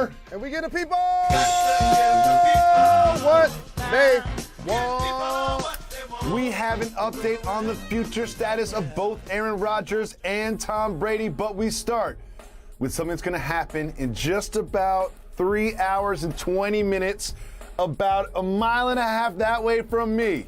more. And we get the people what they want. We have an update on the future status of both Aaron Rodgers and Tom Brady, but we start with something that's going to happen in just about 3 hours and 20 minutes, about a mile and a half that way from me.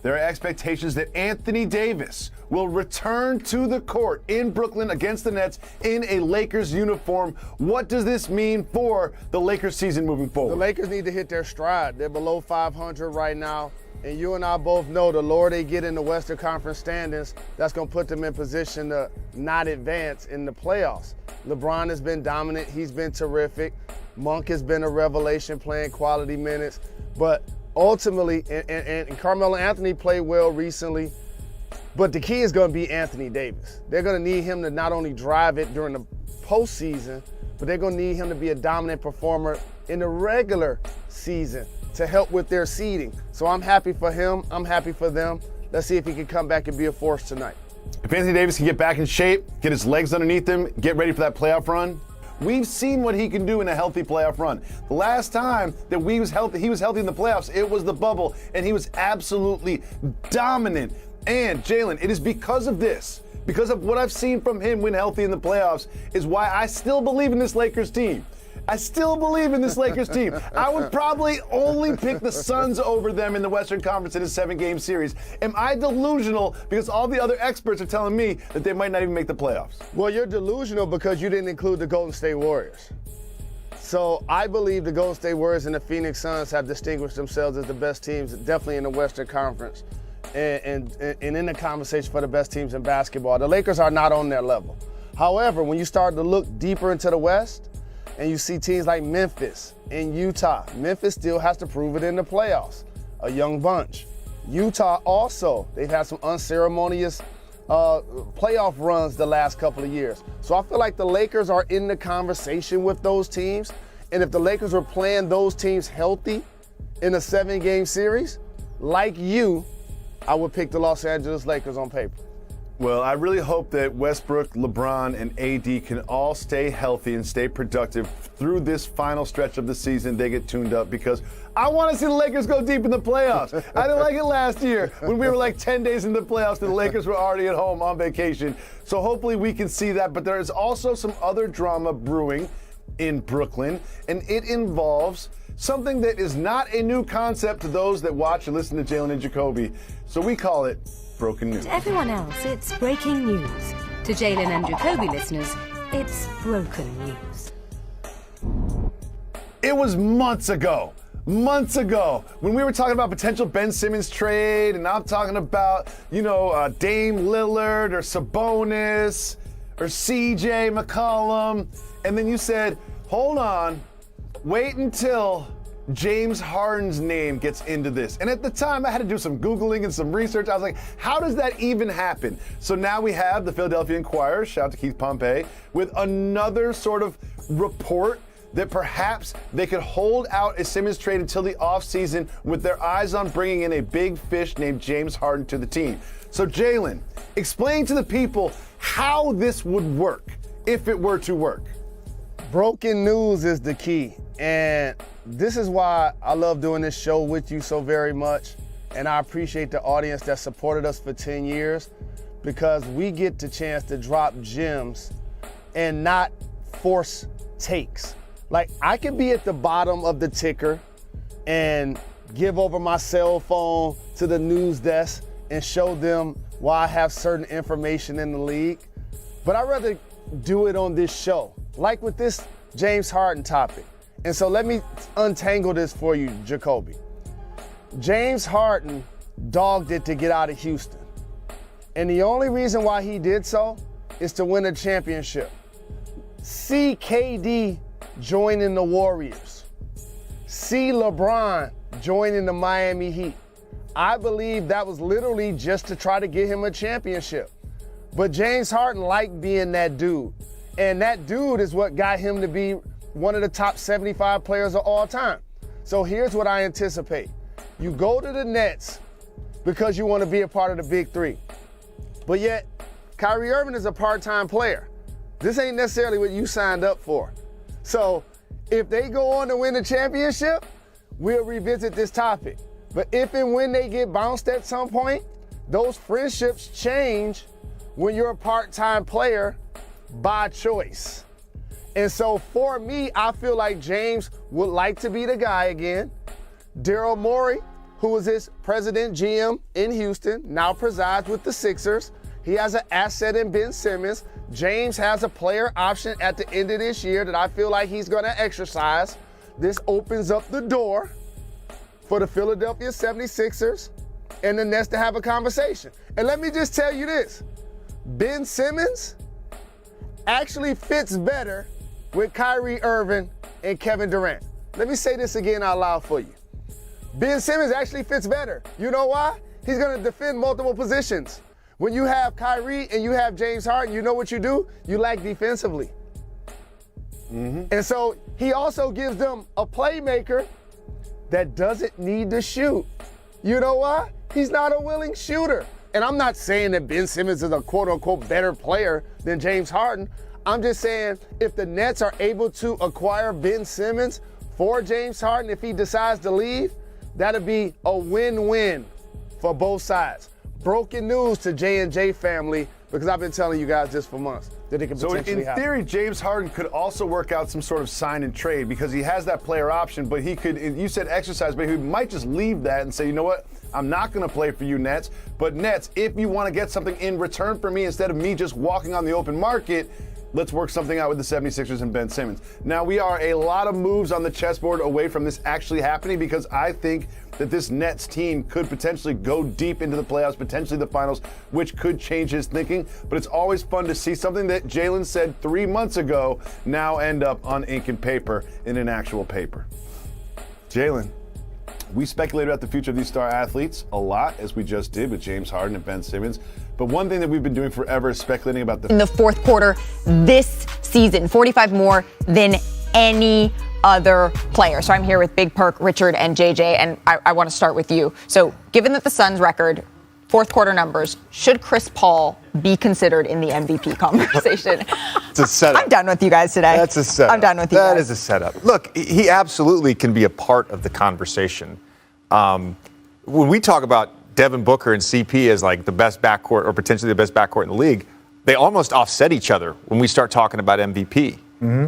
There are expectations that Anthony Davis will return to the court in Brooklyn against the Nets in a Lakers uniform. What does this mean for the Lakers season moving forward? The Lakers need to hit their stride. They're below 500 right now. And you and I both know the lower they get in the Western Conference standings, that's going to put them in position to not advance in the playoffs. LeBron has been dominant. He's been terrific. Monk has been a revelation playing quality minutes. But ultimately, and Carmelo Anthony played well recently, but the key is going to be Anthony Davis. They're going to need him to not only drive it during the postseason, but they're going to need him to be a dominant performer in the regular season to help with their seeding. So I'm happy for him. I'm happy for them. Let's see if he can come back and be a force tonight. If Anthony Davis can get back in shape, get his legs underneath him, get ready for that playoff run, we've seen what he can do in a healthy playoff run. The last time that he was healthy in the playoffs, it was the bubble, and he was absolutely dominant. And Jalen, it is because of this, because of what I've seen from him when healthy in the playoffs, is why I still believe in this Lakers team. I still believe in this Lakers team. I would probably only pick the Suns over them in the Western Conference in a 7-game series. Am I delusional because all the other experts are telling me that they might not even make the playoffs? Well, you're delusional because you didn't include the Golden State Warriors. So I believe the Golden State Warriors and the Phoenix Suns have distinguished themselves as the best teams, definitely in the Western Conference, and in the conversation for the best teams in basketball. The Lakers are not on their level. However, when you start to look deeper into the West, and you see teams like Memphis and Utah. Memphis still has to prove it in the playoffs, a young bunch. Utah also, they've had some unceremonious playoff runs the last couple of years. So I feel like the Lakers are in the conversation with those teams. And if the Lakers were playing those teams healthy in a 7-game series, like you, I would pick the Los Angeles Lakers on paper. Well, I really hope that Westbrook, LeBron, and AD can all stay healthy and stay productive through this final stretch of the season. They get tuned up because I want to see the Lakers go deep in the playoffs. I didn't like it last year when we were like 10 days in the playoffs and the Lakers were already at home on vacation. So hopefully we can see that. But there is also some other drama brewing in Brooklyn, and it involves something that is not a new concept to those that watch and listen to Jalen and Jacoby. So we call it broken news. To everyone else, it's breaking news. To Jalen and Jacoby listeners, it's broken news. It was months ago, when we were talking about potential Ben Simmons trade, and I'm talking about, Dame Lillard or Sabonis or CJ McCollum, and then you said, hold on, wait until James Harden's name gets into this. And at the time, I had to do some Googling and some research. I was like, how does that even happen? So now we have the Philadelphia Inquirer, shout out to Keith Pompey, with another sort of report that perhaps they could hold out a Simmons trade until the offseason with their eyes on bringing in a big fish named James Harden to the team. So Jalen, explain to the people how this would work, if it were to work. Broken news is the key. And this is why I love doing this show with you so very much. And I appreciate the audience that supported us for 10 years because we get the chance to drop gems and not force takes. Like, I could be at the bottom of the ticker and give over my cell phone to the news desk and show them why I have certain information in the league. But I'd rather do it on this show, like with this James Harden topic. And so let me untangle this for you, Jacoby. James Harden dogged it to get out of Houston. And the only reason why he did so is to win a championship. See KD joining the Warriors. See LeBron joining the Miami Heat. I believe that was literally just to try to get him a championship. But James Harden liked being that dude. And that dude is what got him to be one of the top 75 players of all time. So here's what I anticipate. You go to the Nets because you want to be a part of the Big Three. But yet, Kyrie Irving is a part-time player. This ain't necessarily what you signed up for. So If they go on to win the championship, we'll revisit this topic. But if and when they get bounced at some point, those friendships change when you're a part-time player by choice. And so for me, I feel like James would like to be the guy again. Daryl Morey, who was his president GM in Houston, now presides with the Sixers. He has an asset in Ben Simmons. James has a player option at the end of this year that I feel like he's going to exercise. This opens up the door for the Philadelphia 76ers and the Nets to have a conversation. And let me just tell you this. Ben Simmons actually fits better with Kyrie Irving and Kevin Durant. Let me say this again out loud for you. Ben Simmons actually fits better. You know why? He's going to defend multiple positions. When you have Kyrie and you have James Harden, you know what you do? You lack defensively. And so he also gives them a playmaker that doesn't need to shoot. You know why? He's not a willing shooter. And I'm not saying that Ben Simmons is a quote-unquote better player than James Harden. I'm just saying if the Nets are able to acquire Ben Simmons for James Harden, if he decides to leave, that'll be a win-win for both sides. Broken news to J&J family, because I've been telling you guys this for months, that it can potentially happen. So in theory, James Harden could also work out some sort of sign and trade because he has that player option, but he could, you said exercise, but he might just leave that and say, you know what, I'm not going to play for you, Nets. But Nets, if you want to get something in return for me instead of me just walking on the open market, let's work something out with the 76ers and Ben Simmons. Now, we are a lot of moves on the chessboard away from this actually happening because I think that this Nets team could potentially go deep into the playoffs, potentially the finals, which could change his thinking. But it's always fun to see something that Jalen said 3 months ago now end up on ink and paper in an actual paper. Jalen, we speculated about the future of these star athletes a lot, as we just did with James Harden and Ben Simmons. But one thing that we've been doing forever is speculating about in the fourth quarter this season, 45 more than any other player. So I'm here with Big Perk, Richard, and JJ, and I want to start with you. So given that the Suns' record, fourth quarter numbers, should Chris Paul be considered in the MVP conversation? It's a setup. I'm done with you guys today. That's a setup. I'm done with you guys. That is a setup. Look, he absolutely can be a part of the conversation. When we talk about Devin Booker and CP as like the best backcourt or potentially the best backcourt in the league, they almost offset each other when we start talking about MVP.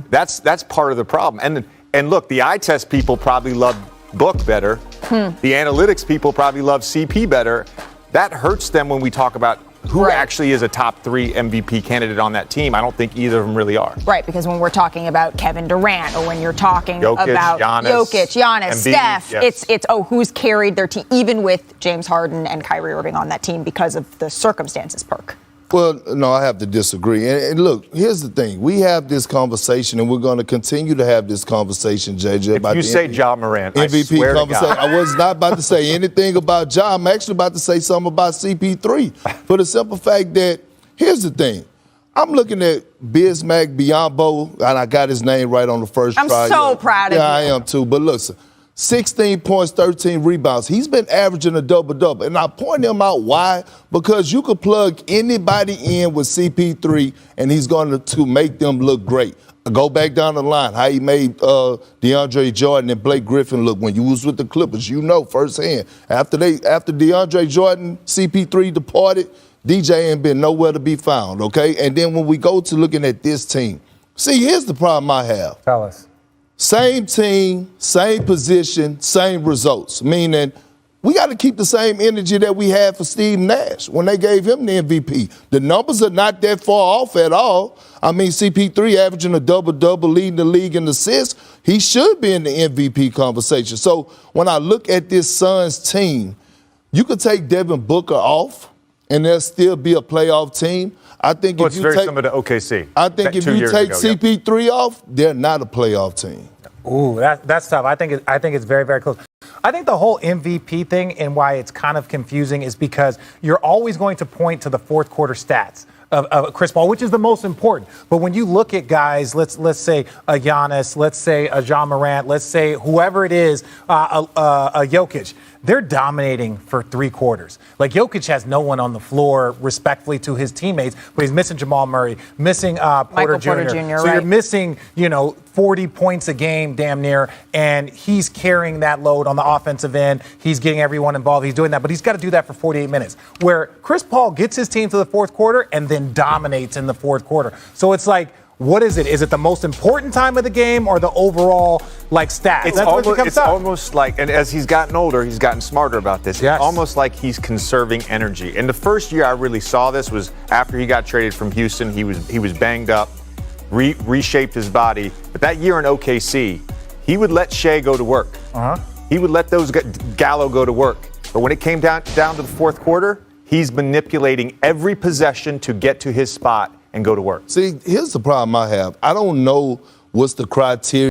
That's part of the problem. And look, the eye test people probably love Book better. The analytics people probably love CP better. That hurts them when we talk about who actually is a top 3 MVP candidate on that team. I don't think either of them really are. Right, because when we're talking about Kevin Durant or when you're talking Jokic, about Giannis, Steph, yes. it's who's carried their team, even with James Harden and Kyrie Irving on that team because of the circumstances, Perk. Well, no, I have to disagree. And look, here's the thing. We have this conversation, and we're going to continue to have this conversation, JJ. If you say Ja Morant, MVP I swear conversation. to God. I was not about to say anything about Ja. I'm actually about to say something about CP3 for the simple fact that, here's the thing. I'm looking at Bismack Biyombo, and I got his name right on the first try. I'm so proud of you. Yeah, I am too. But listen, 16 points, 13 rebounds. He's been averaging a double-double. And I point him out why? Because you could plug anybody in with CP3, and he's going to make them look great. Go back down the line, how he made DeAndre Jordan and Blake Griffin look when you was with the Clippers. You know firsthand. After DeAndre Jordan, CP3 departed, DJ ain't been nowhere to be found, okay? And then when we go to looking at this team, see, here's the problem I have. Tell us. Same team, same position, same results, meaning we got to keep the same energy that we had for Steve Nash when they gave him the MVP. The numbers are not that far off at all. I mean, CP3 averaging a double-double, leading the league in assists. He should be in the MVP conversation. So when I look at this Suns team, you could take Devin Booker off, and there'll still be a playoff team. I think it's very similar to OKC. I think if you take CP3 off, they're not a playoff team. Ooh, that's tough. I think it's very, very close. I think the whole MVP thing and why it's kind of confusing is because you're always going to point to the fourth quarter stats of Chris Paul, which is the most important. But when you look at guys, let's say a Giannis, let's say a Ja Morant, let's say whoever it is, a Jokic, they're dominating for 3 quarters. Like, Jokic has no one on the floor, respectfully to his teammates, but he's missing Jamal Murray, missing Porter Jr. So you're missing, 40 points a game damn near, and he's carrying that load on the offensive end. He's getting everyone involved. He's doing that, but he's got to do that for 48 minutes, where Chris Paul gets his team to the fourth quarter and then dominates in the fourth quarter. So it's like, what is it? Is it the most important time of the game or the overall, stats? It's almost like, and as he's gotten older, he's gotten smarter about this. Yes. It's almost like he's conserving energy. And the first year I really saw this was after he got traded from Houston. He was banged up, reshaped his body. But that year in OKC, he would let Shea go to work. He would let those Gallo go to work. But when it came down to the fourth quarter, he's manipulating every possession to get to his spot and go to work. See, here's the problem I have. I don't know what's the criteria